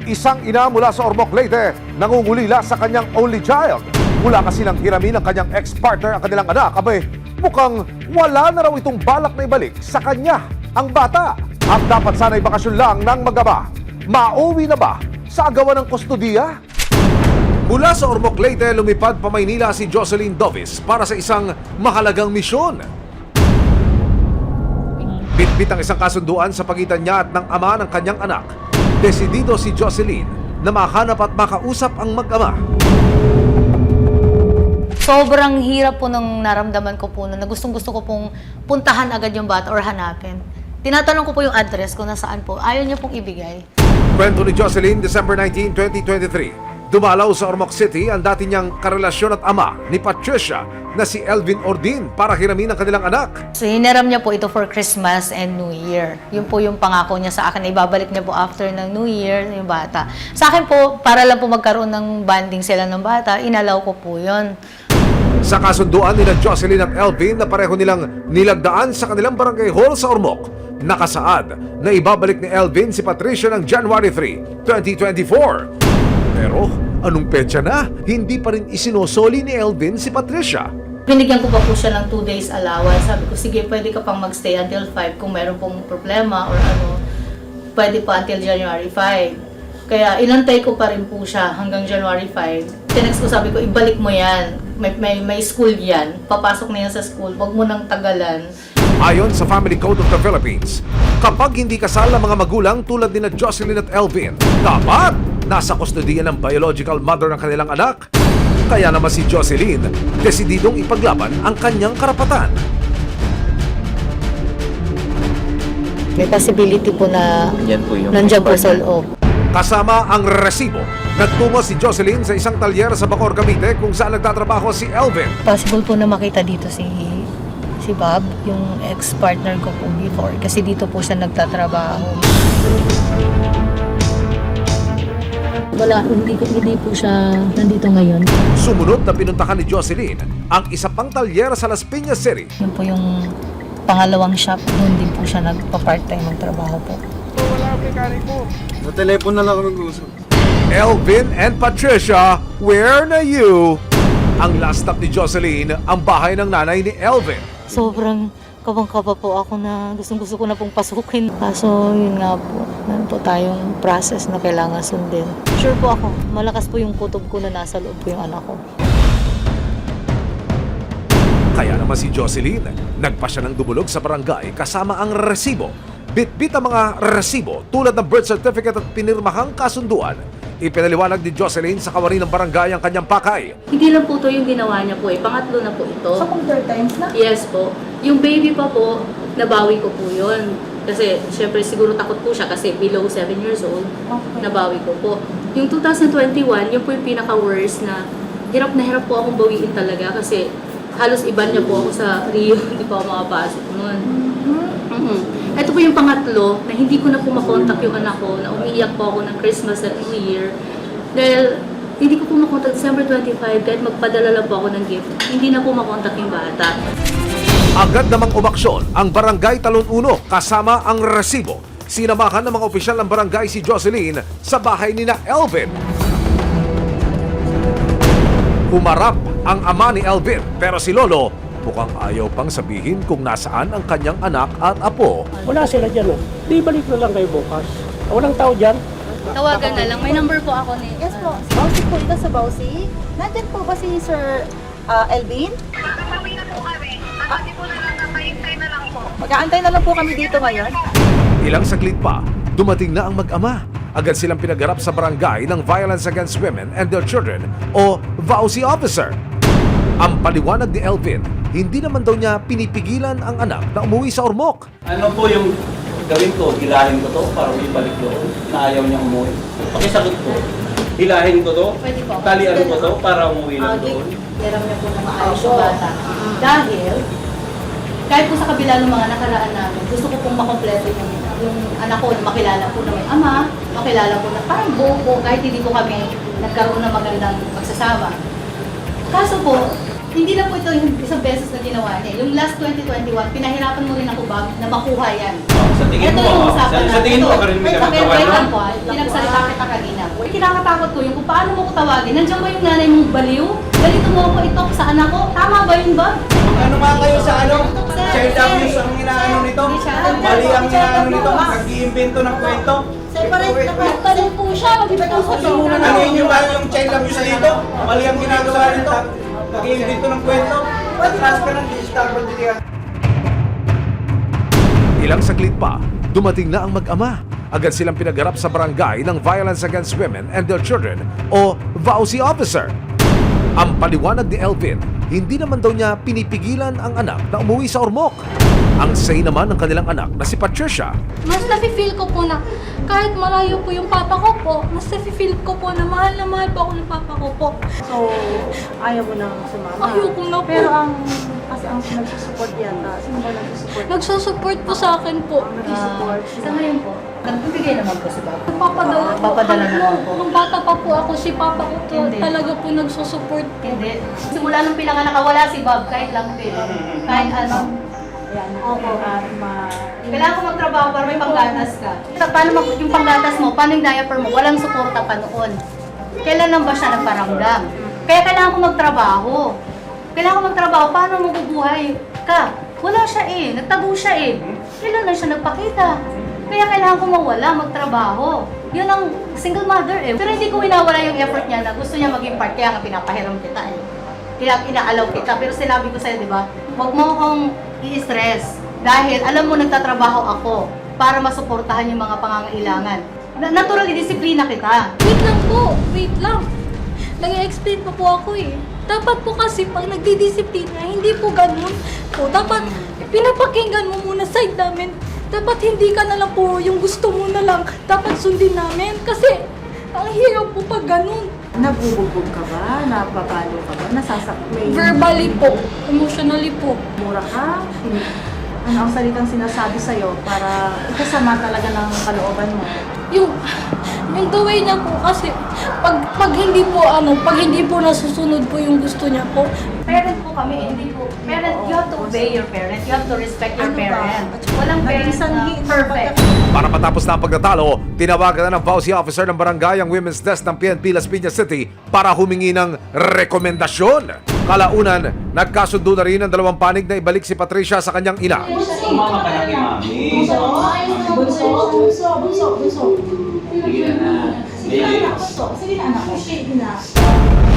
Isang ina mula sa Ormoc, Leyte, nangungulila sa kanyang only child. Mula kasi nang hiramin ng kanyang ex-partner ang kanilang anak, abay, mukhang wala na raw itong balak na ibalik sa kanya ang bata. Ang dapat sana'y bakasyon lang ng mag-ama. Mauwi na ba sa agawan ng kustudiya? Mula sa Ormoc, Leyte, lumipad pa Maynila si Jocelyn Dovis para sa isang mahalagang misyon. Bitbit ang isang kasunduan sa pagitan niya at ng ama ng kanyang anak. Desidido si Jocelyn na mahanap at makausap ang mag-ama. Sobrang hirap po ng naramdaman ko po na gustong-gusto ko pong puntahan agad yung bata or hanapin. Tinatanong ko po yung address kung nasaan po. Ayaw niya pong ibigay. Kwento ni Jocelyn, December 19, 2023. Dumalaw sa Ormoc City ang dati niyang karelasyon at ama ni Patricia na si Elvin Ordin para hiramin ang kanilang anak. So, hiniram niya po ito for Christmas and New Year. Yun po yung pangako niya sa akin. Ibabalik niya po after ng New Year yung bata. Sa akin po, para lang po magkaroon ng bonding sila ng bata, inalaw ko po yun. Sa kasunduan nila Jocelyn at Elvin na pareho nilang nilagdaan sa kanilang barangay hall sa Ormoc, nakasaad na ibabalik ni Elvin si Patricia ng January 3, 2024. Pero anong petsa na? Hindi pa rin isinosoli ni Elvin si Patricia. Binigyan ko pa po siya ng 2 days allowance. Sabi ko, sige, pwede ka pang magstay until 5 kung meron pong problema or ano, pwede pa until January 5. Kaya inantay ko pa rin po siya hanggang January 5. Tinext ko, sabi ko, ibalik mo yan. May school yan. Papasok na yan sa school. Huwag mo nang tagalan. Ayon sa Family Code of the Philippines, kapag hindi kasal ang mga magulang tulad ni Jocelyn at Elvin, dapat nasa kustodiya ng biological mother ng kanilang anak. Kaya naman si Jocelyn, desididong ipaglaban ang kanyang karapatan. May possibility po na Yan po yung nandiyan po sa loob. Kasama ang resibo, nagtungo si Jocelyn sa isang talyer sa Bacoor, Cavite kung saan nagtatrabaho si Elvin. Possible po na makita dito si Bob, yung ex-partner ko po before. Kasi dito po siya nagtatrabaho. Wala, hindi po siya nandito ngayon. Sumunod na pinuntahan ni Jocelyn ang isa pang talyer sa Las Piñas City. Yun po yung pangalawang shop. Doon din po siya nagpa-part-time ng trabaho po. Sa telepono na lang kami gusto. Elvin and Patricia, where na you? Ang last stop ni Jocelyn, ang bahay ng nanay ni Elvin. Sobrang kabang-kaba po ako na gustong-gusto ko na pong pasukin. Kaso yun nga po, meron po tayong process na kailangan sundin. Sure po ako, malakas po yung kutob ko na nasa loob po yung anak ko. Kaya naman si Jocelyn, nagpa siya ng dumulog sa barangay kasama ang resibo. Bit-bit ang mga resibo tulad ng birth certificate at pinirmahang kasunduan. Ipinaliwanag ni Jocelyn sa kawani ng barangay ang kanyang pakay. Hindi lang po ito yung ginawa niya po eh. Pangatlo na po ito. So, kung third times na? Yes po. Yung baby pa po, nabawi ko po yun. Kasi syempre siguro takot po siya kasi below 7 years old. Okay. Nabawi ko po. Yung 2021, yun po yung pinaka-worst na hirap po akong bawiin talaga kasi halos iba niya po ako sa Rio. Hindi pa ako makapasok noon. Ito po yung pangatlo na hindi ko na po makontak yung anak ko, na umiiyak po ako ng Christmas at New Year. Dahil hindi ko po makontak December 25 kahit magpadala lang po ako ng gift. Hindi na po makontak yung bata. Agad namang umaksyon ang barangay Talon 1 kasama ang resibo. Sinamahan ng mga opisyal ng barangay si Jocelyn sa bahay ni na Elvin. Humarap ang ama ni Elvin pero si Lolo mukhang ayaw pang sabihin kung nasaan ang kanyang anak at apo. Wala sila dyan. Di balik na lang kayo bukas. Walang tao dyan. Tawagan na lang. May number po ako ni... Yes po. Bausi po ito sa Bausi. Nandyan po ba si Sir Elvin? Nakakasabi na po kami. Sabi po na lang na kahintay na lang po. Mag-aantay na lang po kami dito ngayon. Ilang saglit pa, dumating na ang mag-ama. Agad silang pinagharap sa barangay ng Violence Against Women and Their Children o VAUSI officer. Ang paliwanag ni Elvin, hindi naman daw niya pinipigilan ang anak na umuwi sa Ormoc. Ano po yung gawin ko? Hilahin ko to para ibalik doon na ayaw niya umuwi. Pakisagot ko. Hilahin ko to? Pwede po. Talian ko to para umuwi lang doon? Hiram niya po na maayos yung bata. Dahil, kahit po sa kabila ng mga nakaraan namin, gusto ko pong makompleto yung anak ko na makilala po na may ama, makilala po na parang buo po, kahit hindi po kami nagkaroon ng magandang pagsasama. Kaso po, hindi na po ito yung isang beses na ginawa niya. Yung last 2021, pinahirapan mo rin ako ba na makuha yan. Sa tingin Ito mo, yung usapan sa tingin mo, natin. karin may Wait nagagawa lang nun? po, pinagsalita kita kanina. kinakatakot ko yung kung paano mo ko tawagin. Nandiyan ba yung nanay mong baliw? Ganito mo ako itok sa anak ko? Tama ba yun ba? Ano mga kayo sa ano? Child abuse ang inaano nito? Mali ang inaano nito? Nag-iimbento ng kwento? Separate na Nagtanong po siya, magbibitaw ko to. Ano yung ba yung child abuse dito? Mali ang ginagawa nito? Nag-iimbento ng kwento? Transfer ng digital property. Ilang saglit pa, dumating na ang mag-ama. Agad silang pinagharap sa barangay ng Violence Against Women and Their Children o VAUSI officer. Ang paliwanag ni Elvin, hindi naman daw niya pinipigilan ang anak na umuwi sa Ormoc. Ang say naman ng kanilang anak na si Patricia, Mas nafe-feel ko po na kahit malayo po yung papa ko po, mas nafe-feel ko po na mahal po ako ng papa ko po. So, ayaw mo nang sumama. Ayoko na po. Pero kasi ang nagsusupport yata, sino ba nagsusupport? Nagsusupport po sa akin po. Nagsusupport. Sa ngayon po, nagbibigay naman po si Bob. Nagpapadala po. Papadala naman po. Nung bata pa po ako, si papa ko po Hindi. talaga po nagsusupport po. Hindi. Simula nung pinanganak ka, wala si Bob, kahit lang din. Kahit ano. Ayan, opo, at Kailangan ko magtrabaho para may panggatas ka. Paano yung panggatas mo? Paano yung diaper mo? Walang suporta pa noon. Kailan lang ba siya nagparamdam? Kaya kailangan ko magtrabaho. Kailangan ko magtrabaho. Paano mabubuhay ka? Wala siya eh. Nagtago siya eh. Kailan lang siya nagpakita? Kaya kailangan ko mawala, magtrabaho. Yun ang single mother eh. Pero hindi ko winawala yung effort niya na gusto niya maging part. Kaya nga pinapahiram kita eh. Kaya inaalaw kita. Pero sinabi ko sa'yo, di ba? Huwag mo akong i-stress. Dahil alam mo, nagtatrabaho ako para masuportahan yung mga pangangailangan. Naturally, disiplina kita. Wait lang po, wait lang. Nag-explain pa po ako eh. Dapat po kasi pag nagdidisiplina, hindi po ganun po. Dapat pinapakinggan mo muna side namin. Dapat hindi ka na lang po yung gusto mo na lang. Dapat sundin namin. Kasi ang hirap po pag ganun. Nabubugbog ka ba? Napapalo ka ba? Nasasakmay? Verbally po, emotionally po. Mura ka? Ano ang salitang sinasabi sa'yo para ikasama talaga ng kalooban mo? Yung the way niya po kasi pag hindi po nasusunod po yung gusto niya po. Parent po kami, hindi po. Parent, you have to obey your parent. You have to respect your Ano ba? parent. Walang parent na Nag-isanhi na perfect. para matapos na ang pagtatalo, tinawagan na ng VAUSI officer ng barangay ang Women's Desk ng PNP Las Piñas City para humingi ng rekomendasyon. Kalaunan, nagkasundo na rin ang dalawang panig na ibalik si Patricia sa kanyang ina. Sumama ka na kay mami. Sige na.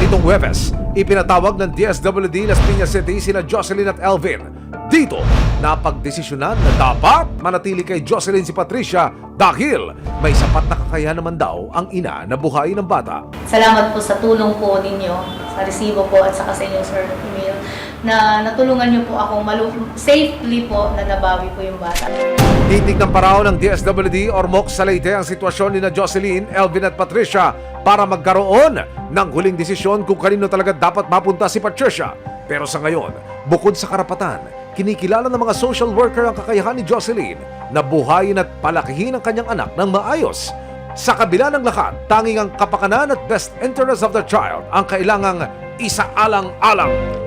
Nitong Huwebes, ipinatawag ng DSWD Las Piñas City sina Jocelyn at Elvin. Dito, napagdesisyonan na dapat manatili kay Jocelyn si Patricia dahil may sapat na kakayahan naman daw ang ina na buhayin ng bata. Salamat po sa tulong po ninyo, sa resibo po at saka sa inyo, Sir Emil, na natulungan niyo po akong safely po na nabawi po yung bata. Titignan pa raw ng DSWD Ormoc sa Leyte ang sitwasyon ni na Jocelyn, Elvin at Patricia para magkaroon ng huling desisyon kung kanino talaga dapat mapunta si Patricia. Pero sa ngayon, bukod sa karapatan, kinikilala ng mga social worker ang kakayahan ni Jocelyn na buhayin at palakihin ang kanyang anak ng maayos. Sa kabila ng lahat, tanging ang kapakanan at best interest of the child ang kailangang isaalang-alang.